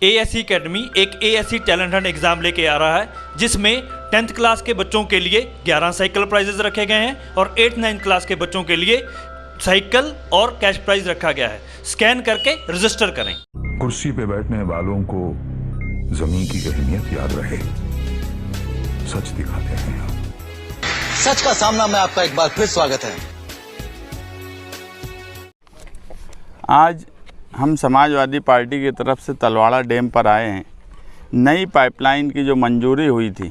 ASC academy एक ASC talent Hunt exam लेके आ रहा है, जिसमें 10th क्लास के बच्चों के लिए 11 साइकिल प्राइजेस रखे गए हैं और 8th-9th क्लास के बच्चों के लिए साइकिल और कैश प्राइज रखा गया है। स्कैन करके रजिस्टर करें। कुर्सी पे बैठने वालों को जमीन की अहमियत याद रहे, सच दिखाते हैं। सच का सामना में आपका एक बार फिर स्वागत है। आज हम समाजवादी पार्टी की तरफ से तलवाड़ा डैम पर आए हैं। नई पाइपलाइन की जो मंजूरी हुई थी,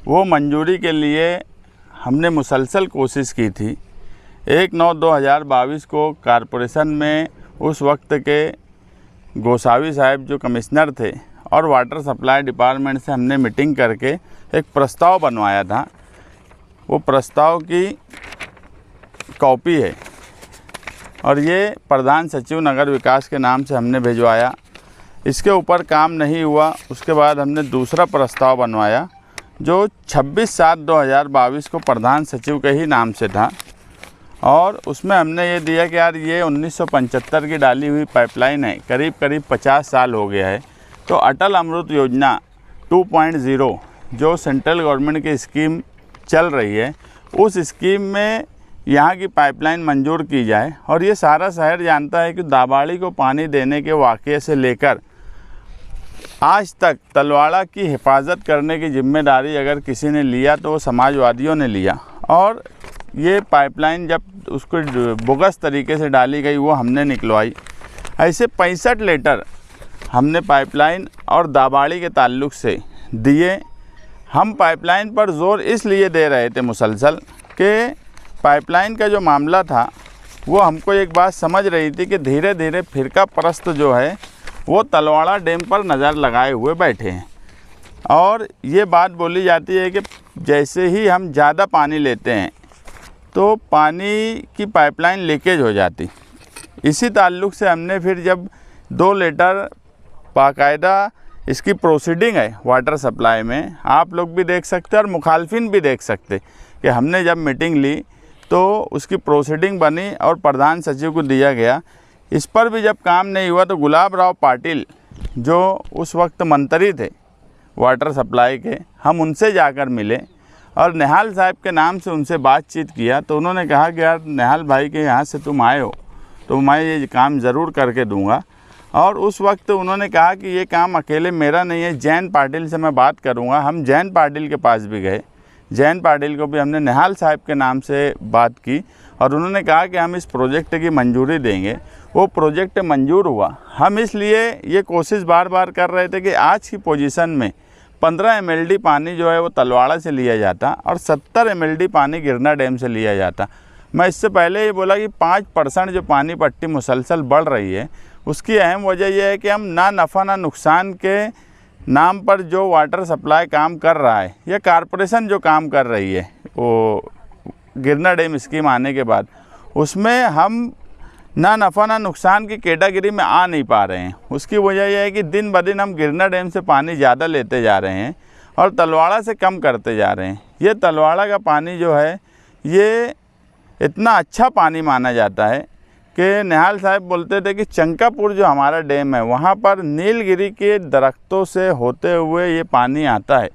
वो मंजूरी के लिए हमने मुसलसल कोशिश की थी। 1/9/2022 को कॉरपोरेशन में उस वक्त के गोसावी साहब जो कमिश्नर थे और वाटर सप्लाई डिपार्टमेंट से हमने मीटिंग करके एक प्रस्ताव बनवाया था। वो प्रस्ताव की कॉपी है और ये प्रधान सचिव नगर विकास के नाम से हमने भिजवाया। इसके ऊपर काम नहीं हुआ। उसके बाद हमने दूसरा प्रस्ताव बनवाया जो 26/7/2022 को प्रधान सचिव के ही नाम से था और उसमें हमने ये दिया कि यार ये 1975 की डाली हुई पाइपलाइन है, करीब 50 साल हो गया है। तो अटल अमृत योजना 2.0 जो सेंट्रल गवर्नमेंट की स्कीम चल रही है, उस स्कीम में यहाँ की पाइपलाइन मंजूर की जाए। और ये सारा शहर जानता है कि दाबाड़ी को पानी देने के वाक़ये से लेकर आज तक तलवाड़ा की हिफाजत करने की जिम्मेदारी अगर किसी ने लिया तो वो समाजवादियों ने लिया। और ये पाइपलाइन जब उसको बोगस तरीके से डाली गई वो हमने निकलवाई। ऐसे 65 लेटर हमने पाइपलाइन और दाबाड़ी के ताल्लुक़ से दिए। हम पाइपलाइन पर ज़ोर इसलिए दे रहे थे मुसलसल कि पाइपलाइन का जो मामला था वो हमको एक बात समझ रही थी कि धीरे धीरे फ़िरका परस्त जो है वो तलवाड़ा डैम पर नज़र लगाए हुए बैठे हैं। और ये बात बोली जाती है कि जैसे ही हम ज़्यादा पानी लेते हैं तो पानी की पाइपलाइन लीकेज हो जाती। इसी ताल्लुक़ से हमने फिर जब 2 लेटर बाकायदा इसकी प्रोसीडिंग है वाटर सप्लाई में, आप लोग भी देख सकते और मुखालफिन भी देख सकते कि हमने जब मीटिंग ली तो उसकी प्रोसीडिंग बनी और प्रधान सचिव को दिया गया। इस पर भी जब काम नहीं हुआ तो गुलाब राव पाटिल जो उस वक्त मंत्री थे वाटर सप्लाई के, हम उनसे जाकर मिले और निहाल साहब के नाम से उनसे बातचीत किया। तो उन्होंने कहा कि यार निहाल भाई के यहाँ से तुम आए हो तो मैं ये काम ज़रूर करके दूँगा। और उस वक्त उन्होंने कहा कि ये काम अकेले मेरा नहीं है, जैन पाटिल से मैं बात करूँगा। हम जैन पाटिल के पास भी गए, जैन पाटिल को भी हमने निहाल साहब के नाम से बात की और उन्होंने कहा कि हम इस प्रोजेक्ट की मंजूरी देंगे। वो प्रोजेक्ट मंजूर हुआ। हम इसलिए ये कोशिश बार बार कर रहे थे कि आज की पोजीशन में 15 MLD पानी जो है वो तलवाड़ा से लिया जाता और 70 MLD पानी गिरना डैम से लिया जाता। मैं इससे पहले ये बोला कि 5% जो पानी पट्टी मुसलसल बढ़ रही है उसकी अहम वजह यह है कि हम ना नफ़ा ना नुकसान के नाम पर जो वाटर सप्लाई काम कर रहा है या कॉरपोरेशन जो काम कर रही है वो गिरना डैम स्कीम आने के बाद, उसमें हम ना नफ़ा ना नुकसान की कैटेगरी में आ नहीं पा रहे हैं। उसकी वजह यह है कि दिन ब दिन हम गिरना डैम से पानी ज़्यादा लेते जा रहे हैं और तलवाड़ा से कम करते जा रहे हैं। ये तलवाड़ा का पानी जो है ये इतना अच्छा पानी माना जाता है कि निहाल साहब बोलते थे कि चंकापुर जो हमारा डैम है वहाँ पर नीलगिरी के दरख्तों से होते हुए ये पानी आता है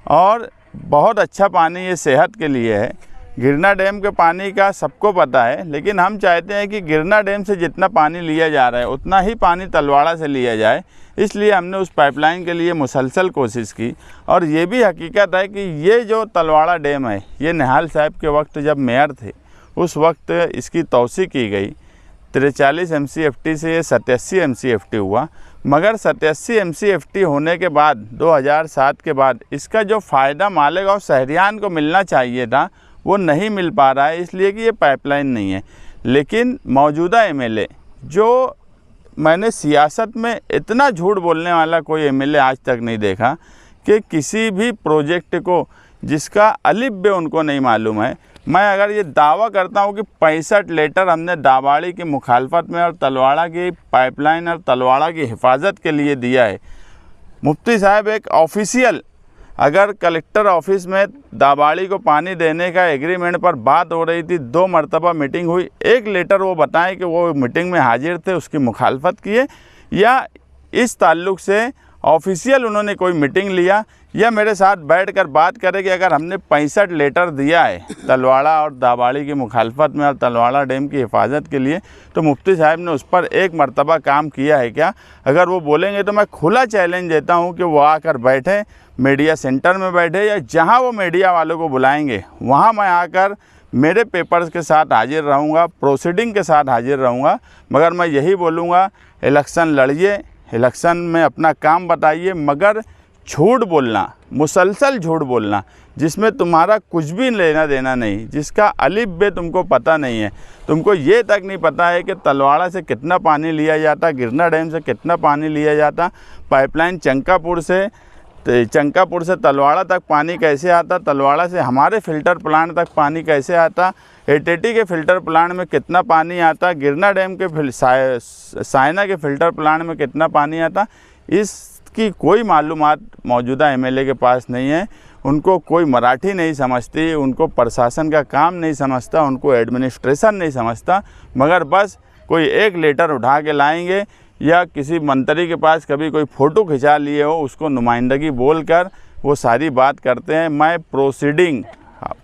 और बहुत अच्छा पानी ये सेहत के लिए है। गिरना डैम के पानी का सबको पता है, लेकिन हम चाहते हैं कि गिरना डैम से जितना पानी लिया जा रहा है उतना ही पानी तलवाड़ा से लिया जाए। इसलिए हमने उस पाइपलाइन के लिए मुसलसल कोशिश की। और ये भी हकीकत है कि ये जो तलवाड़ा डैम है ये निहाल साहब के वक्त जब मेयर थे उस वक्त इसकी तौसी की गई। 43 MCFT से ये 87 MCFT हुआ, मगर 87 MCFT होने के बाद 2007 के बाद इसका जो फ़ायदा मालेगांव शहरियान को मिलना चाहिए था वो नहीं मिल पा रहा है, इसलिए कि ये पाइपलाइन नहीं है। लेकिन मौजूदा MLA जो, मैंने सियासत में इतना झूठ बोलने वाला कोई MLA आज तक नहीं देखा कि किसी भी प्रोजेक्ट को जिसका अलिफ बे उनको नहीं मालूम है। मैं अगर ये दावा करता हूँ कि 65 लेटर हमने दाबाड़ी की मुखालफत में और तलवाड़ा की पाइपलाइन और तलवाड़ा की हिफाजत के लिए दिया है। मुफ्ती साहब एक ऑफिशियल, अगर कलेक्टर ऑफिस में दाबाड़ी को पानी देने का एग्रीमेंट पर बात हो रही थी, 2 मरतबा मीटिंग हुई, एक लेटर वो बताएं कि वो मीटिंग में हाजिर थे, उसकी मुखालफत किए, या इस ताल्लुक़ से ऑफिशियल उन्होंने कोई मीटिंग लिया या मेरे साथ बैठकर बात करें कि अगर हमने 65 लेटर दिया है तलवाड़ा और दाबाड़ी की मुखालफत में और तलवाड़ा डैम की हिफाजत के लिए, तो मुफ्ती साहब ने उस पर एक मरतबा काम किया है क्या? अगर वो बोलेंगे तो मैं खुला चैलेंज देता हूँ कि वो आकर बैठें, मीडिया सेंटर में बैठे या जहाँ वो मीडिया वालों को बुलाएंगे वहाँ मैं आकर मेरे पेपर्स के साथ हाजिर रहूँगा, प्रोसीडिंग के साथ हाजिर रहूँगा। मगर मैं यही बोलूँगा, इलेक्शन लड़िए, इलेक्शन में अपना काम बताइए, मगर झूठ बोलना, मुसलसल झूठ बोलना जिसमें तुम्हारा कुछ भी लेना देना नहीं, जिसका अलिफ बे तुमको पता नहीं है, तुमको ये तक नहीं पता है कि तलवाड़ा से कितना पानी लिया जाता, गिरना डैम से कितना पानी लिया जाता, पाइपलाइन चंकापुर से तलवाड़ा तक पानी कैसे आता, तलवाड़ा से हमारे फ़िल्टर प्लांट तक पानी कैसे आता, एटीटी के फ़िल्टर प्लांट में कितना पानी आता, गिरना डैम के सायना के फ़िल्टर प्लांट में कितना पानी आता, इसकी कोई मालूमात मौजूदा एमएलए के पास नहीं है। उनको कोई मराठी नहीं समझती, उनको प्रशासन का काम नहीं समझता, उनको एडमिनिस्ट्रेशन नहीं समझता, मगर बस कोई एक लेटर उठा के लाएंगे या किसी मंत्री के पास कभी कोई फ़ोटो खिंचा लिए हो उसको नुमाइंदगी बोलकर वो सारी बात करते हैं। मैं प्रोसीडिंग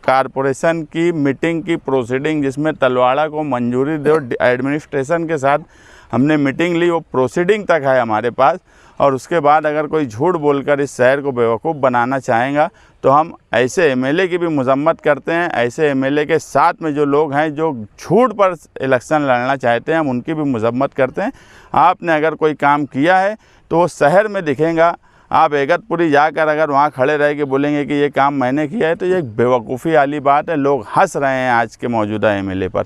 कारपोरेशन की मीटिंग की प्रोसीडिंग जिसमें तलवाड़ा को मंजूरी दो, एडमिनिस्ट्रेशन के साथ हमने मीटिंग ली, वो प्रोसीडिंग तक है हमारे पास। और उसके बाद अगर कोई झूठ बोलकर इस शहर को बेवकूफ़ बनाना चाहेगा तो हम ऐसे एमएलए की भी मजम्मत करते हैं, ऐसे एमएलए के साथ में जो लोग हैं जो झूठ पर इलेक्शन लड़ना चाहते हैं हम उनकी भी मजम्मत करते हैं। आपने अगर कोई काम किया है तो वो शहर में दिखेगा। आप एगतपुरी जाकर अगर वहाँ खड़े रह के बोलेंगे कि ये काम मैंने किया है तो ये एक बेवकूफ़ी वाली बात है। लोग हंस रहे हैं आज के मौजूदा एमएलए पर।